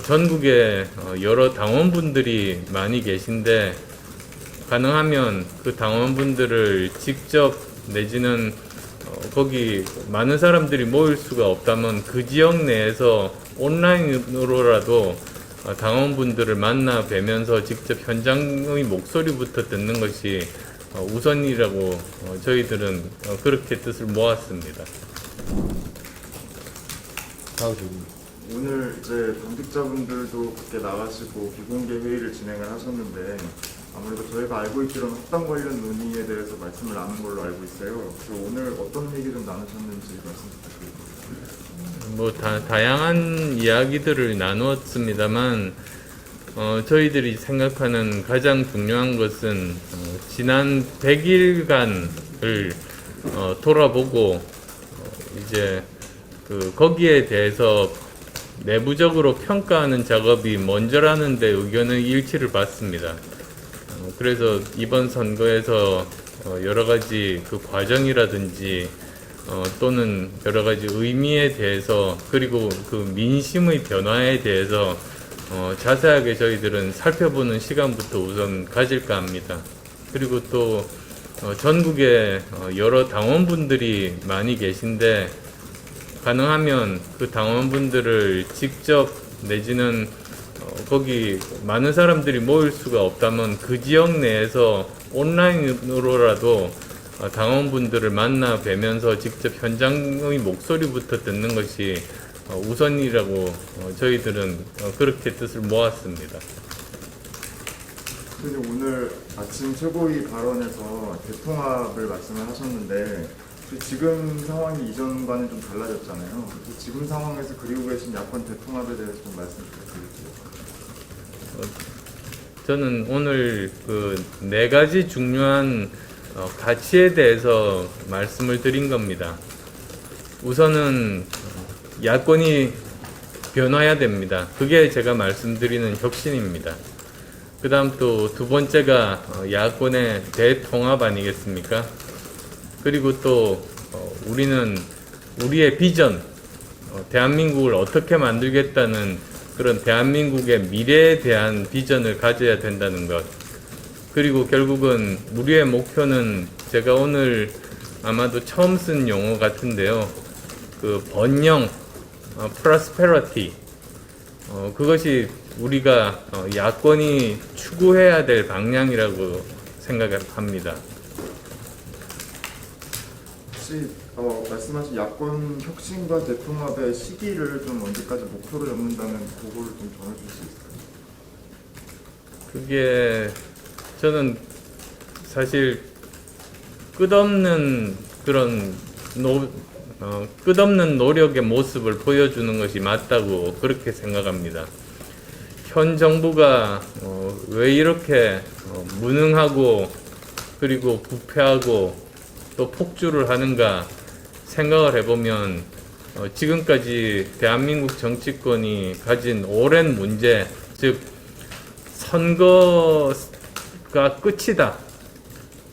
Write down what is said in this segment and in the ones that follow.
전국에 여러 당원분들이 많이 계신데 가능하면 그 당원분들을 직접 내지는 거기 많은 사람들이 모일 수가 없다면 그 지역 내에서 온라인으로라도 당원분들을 만나 뵈면서 직접 현장의 목소리부터 듣는 것이 우선이라고 저희들은 그렇게 뜻을 모았습니다. 오늘 이제 당직자분들도 밖에 나가시고 비공개 회의를 진행을 하셨는데 아무래도 저희가 알고 있기로는 합당 관련 논의에 대해서 말씀을 나눈 걸로 알고 있어요. 그래서 오늘 어떤 얘기 좀 나누셨는지 말씀 부탁드립니다. 다양한 이야기들을 나누었습니다만 저희들이 생각하는 가장 중요한 것은 지난 100일간을 돌아보고 이제 거기에 대해서 내부적으로 평가하는 작업이 먼저라는 데 의견의 일치를 받습니다. 그래서 이번 선거에서 여러 가지 그 과정이라든지 또는 여러 가지 의미에 대해서 그리고 그 민심의 변화에 대해서 자세하게 저희들은 살펴보는 시간부터 우선 가질까 합니다. 그리고 또 전국에 여러 당원분들이 많이 계신데 가능하면 그 당원분들을 직접 내지는 거기 많은 사람들이 모일 수가 없다면 그 지역 내에서 온라인으로라도 당원분들을 만나 뵈면서 직접 현장의 목소리부터 듣는 것이 우선이라고 저희들은 그렇게 뜻을 모았습니다. 오늘 아침 최고위 발언에서 대통합을 말씀을 하셨는데 지금 상황이 이전과는 좀 달라졌잖아요. 지금 상황에서 그리고 계신 야권 대통합에 대해서 좀 말씀 부탁드릴게요. 저는 오늘 그 4가지 중요한 가치에 대해서 말씀을 드린 겁니다. 우선은 야권이 변화해야 됩니다. 그게 제가 말씀드리는 혁신입니다. 그 다음 또 두 번째가 야권의 대통합 아니겠습니까? 그리고 또 우리는 우리의 비전, 대한민국을 어떻게 만들겠다는 그런 대한민국의 미래에 대한 비전을 가져야 된다는 것. 그리고 결국은 우리의 목표는 제가 오늘 아마도 처음 쓴 용어 같은데요. 그 번영, prosperity. 그것이 우리가 야권이 추구해야 될 방향이라고 생각합니다. 혹시 말씀하신 야권 혁신과 대통합의 시기를 좀 언제까지 목표로 잡는다면 그거를 좀 전해줄 수 있을까요? 그게 저는 사실 끝없는 그런 끝없는 노력의 모습을 보여주는 것이 맞다고 그렇게 생각합니다. 현 정부가 왜 이렇게 무능하고 그리고 부패하고 또 폭주를 하는가 생각을 해보면 지금까지 대한민국 정치권이 가진 오랜 문제, 즉 선거가 끝이다.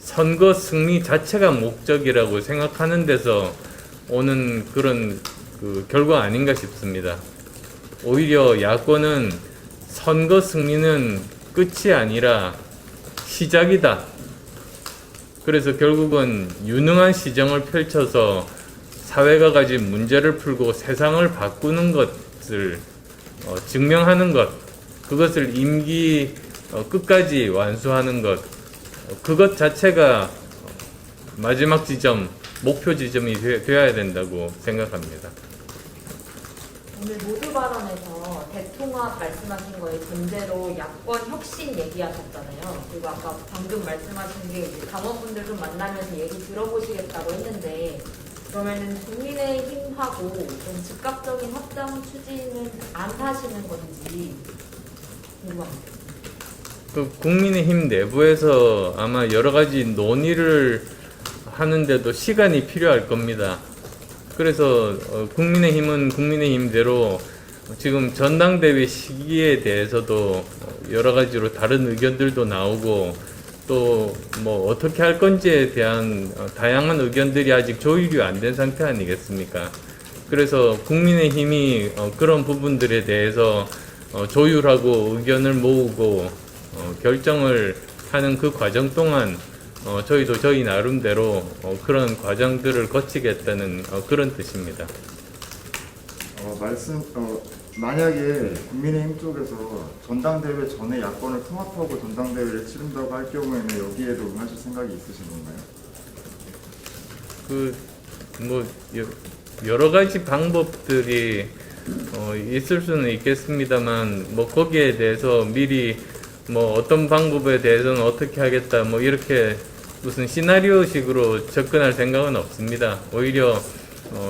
선거 승리 자체가 목적이라고 생각하는 데서 오는 그런 그 결과 아닌가 싶습니다. 오히려 야권은 선거 승리는 끝이 아니라 시작이다. 그래서 결국은 유능한 시정을 펼쳐서 사회가 가진 문제를 풀고 세상을 바꾸는 것을 증명하는 것, 그것을 임기 끝까지 완수하는 것, 그것 자체가 마지막 지점, 목표 지점이 되어야 된다고 생각합니다. 오늘 모두 발언에서 대통합 말씀하신 거에 전제로 야권 혁신 얘기하셨잖아요. 그리고 아까 방금 말씀하신 게 당원분들 좀 만나면서 얘기 들어보시겠다고 했는데 그러면은 국민의힘하고 좀 즉각적인 합당 추진은 안 하시는 건지 궁금합니다. 그 국민의힘 내부에서 아마 여러 가지 논의를 하는데도 시간이 필요할 겁니다. 그래서 국민의힘은 국민의힘대로 지금 전당대회 시기에 대해서도 여러 가지로 다른 의견들도 나오고 또 뭐 어떻게 할 건지에 대한 다양한 의견들이 아직 조율이 안 된 상태 아니겠습니까? 그래서 국민의힘이 그런 부분들에 대해서 조율하고 의견을 모으고 결정을 하는 그 과정 동안 저희도 저희 나름대로 그런 과정들을 거치겠다는 그런 뜻입니다. 만약에 국민의힘 쪽에서 전당대회 전에 야권을 통합하고 전당대회를 치른다고 할 경우에는 여기에도 응하실 생각이 있으신 건가요? 뭐 여러 가지 방법들이 있을 수는 있겠습니다만 뭐 거기에 대해서 미리 뭐 어떤 방법에 대해서는 어떻게 하겠다 뭐 이렇게 무슨 시나리오식으로 접근할 생각은 없습니다. 오히려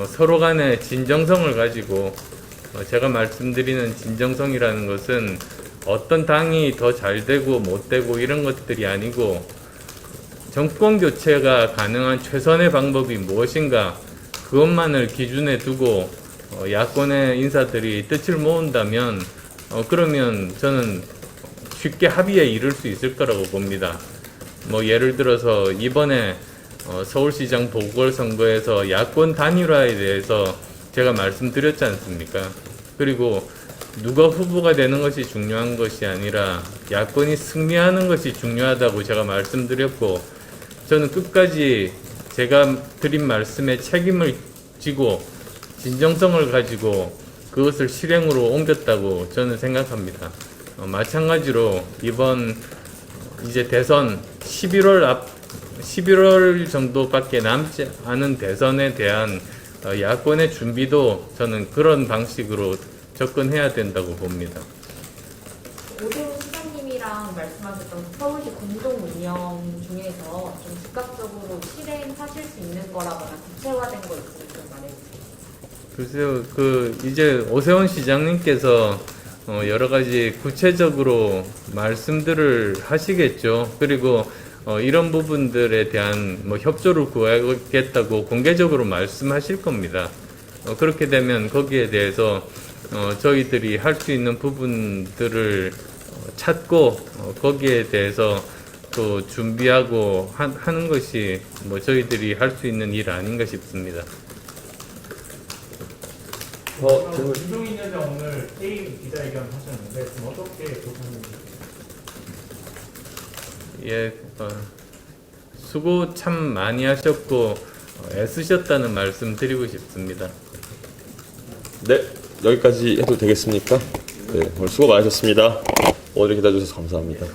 서로 간의 진정성을 가지고 제가 말씀드리는 진정성이라는 것은 어떤 당이 더 잘 되고 못 되고 이런 것들이 아니고 정권 교체가 가능한 최선의 방법이 무엇인가 그것만을 기준에 두고 야권의 인사들이 뜻을 모은다면 그러면 저는 쉽게 합의에 이를 수 있을 거라고 봅니다. 뭐 예를 들어서 이번에 서울시장 보궐선거에서 야권 단일화에 대해서 제가 말씀드렸지 않습니까? 그리고 누가 후보가 되는 것이 중요한 것이 아니라 야권이 승리하는 것이 중요하다고 제가 말씀드렸고 저는 끝까지 제가 드린 말씀에 책임을 지고 진정성을 가지고 그것을 실행으로 옮겼다고 저는 생각합니다. 마찬가지로 이번 이제 대선 11월 정도밖에 남지 않은 대선에 대한 야권의 준비도 저는 그런 방식으로 접근해야 된다고 봅니다. 오세훈 시장님이랑 말씀하셨던 서울시 공동 운영 중에서 좀 즉각적으로 실행하실 수 있는 거라거나 구체화된 거 있으면 좀 말해주세요. 글쎄요, 이제 오세훈 시장님께서 여러 가지 구체적으로 말씀들을 하시겠죠. 그리고 이런 부분들에 대한 뭐 협조를 구하겠다고 공개적으로 말씀하실 겁니다. 그렇게 되면 거기에 대해서 저희들이 할 수 있는 부분들을 찾고 거기에 대해서 또 준비하고 하는 것이 뭐 저희들이 할 수 있는 일 아닌가 싶습니다. 김종인 위원장 오늘 게임 기자회견 하셨는데 지금 어떻게 보셨는지? 예, 수고 참 많이 하셨고 애쓰셨다는 말씀 드리고 싶습니다. 네, 여기까지 해도 되겠습니까? 네, 오늘 수고 많으셨습니다. 오늘 기다려주셔서 감사합니다.